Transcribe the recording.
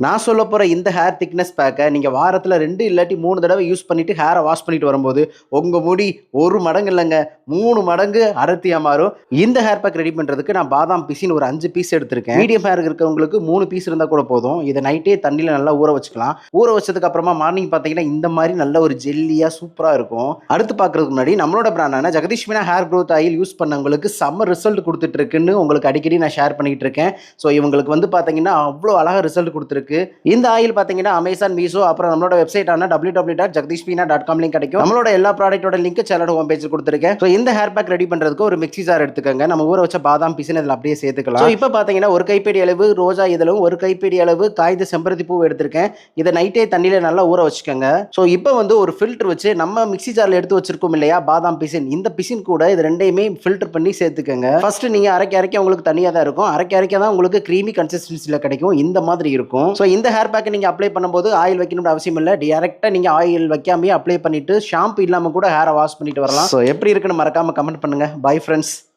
நான் சொல்லப் போற இந்த ஹேர் திக்னஸ் பேக்க நீங்க வாரத்துல 2 இல்லாட்டி 3 தடவ யூஸ் பண்ணிட்டு ஹேர வாஷ் பண்ணிட்டு வரும்போது, உங்க முடி 1 மடங்கு இல்லங்க, 3 மடங்கு அடர்த்தியா மாறும். இந்த ஹேர் பேக் ரெடி பண்றதுக்கு நான் பாதாம் பிசின் ஒரு 5 பீஸ் எடுத்திருக்கேன். மீடியம் ஹேர் இருக்கவங்களுக்கு 3 பீஸ் இருந்தா கூட போதும். இத நைட்டே தண்ணீல நல்லா ஊற வச்சுக்கலாம். ஊற வச்சதுக்கு அப்புறமா மார்னிங் பார்த்தீங்கன்னா, இந்த மாரி நல்ல ஒரு ஜெல்லியா சூப்பரா இருக்கும். அடுத்து பார்க்கறதுக்கு முன்னாடி நம்மளோட பிராண்டான Jagadeesh Meena hair growth oil use பண்ணவங்களுக்கு செம்ம ரிசல்ட் குடுத்துட்டு இருக்குன்னு உங்களுக்கு அடிக்கடி நான் ஷேர் பண்ணிட்டு இருக்கேன். ஸோ இவங்களுக்கு வந்து பார்த்தீங்கன்னா, அவ்ளோ அழகா ரிசல்ட் குடுத்துருக்கு. இந்த ஆயில் பாத்தீங்கன்னா அமேசான், மீஷோ அப்புறம் நம்மளோட வெப்சைட் ஆன www.jagdishmeena.com கிடைக்கும். நம்மளோட எல்லா ப்ராடக்ட்டோட லிங்க் சேனலோட ஹோம் பேஜ்ல கொடுத்திருக்கேன். சோ இந்த ஹேர் பேக் ரெடி பண்றதுக்கு ஒரு மிக்ஸி ஜார் எடுத்துக்கங்க. நம்ம ஊற வச்ச பாதாம் பீஸ் இதுல அப்படியே சேர்த்துக்கலாம். சோ இப்போ பாத்தீங்கன்னா ஒரு கைப்பிடி அளவு ரோஜா இதழும் ஒரு கைப்பிடி அளவு காய்ந்த செம்பருத்தி பூ எடுத்திருக்கேன். இதை நைட்டே தண்ணியில நல்லா ஊற வச்சுக்கோங்க. சோ இப்போ வந்து ஒரு ஃபில்டர் வச்சு நம்ம மிக்ஸி ஜார்ல எடுத்து வச்சிருக்கோம் இல்லையா பாதாம் பிசின், இந்த பிசின் கூட இது ரெண்டையுமே ஃபில்டர் பண்ணி சேர்த்துக்கங்க. ஃபர்ஸ்ட் நீங்க அரைக்க அரைக்க உங்களுக்கு தனியா தான் இருக்கும். அரைக்க அரைக்க தான் உங்களுக்கு கிரீமி கன்சிஸ்டன்சில கிடைக்கும். இந்த மாதிரி இருக்கும். ஸோ இந்த ஹேர் பேக்கை நீங்கள் அப்ளை பண்ணும்போது ஆயில் வைக்கணும்னு அவசியம் இல்லை. டேரெக்டாக நீங்கள் ஆயில் வைக்காமே அப்ளை பண்ணிட்டு ஷாம்பு இல்லாமல் கூட ஹேரை வாஷ் பண்ணிட்டு வரலாம். ஸோ எப்படி இருக்குன்னு மறக்காம கமெண்ட் பண்ணுங்க. Bye friends.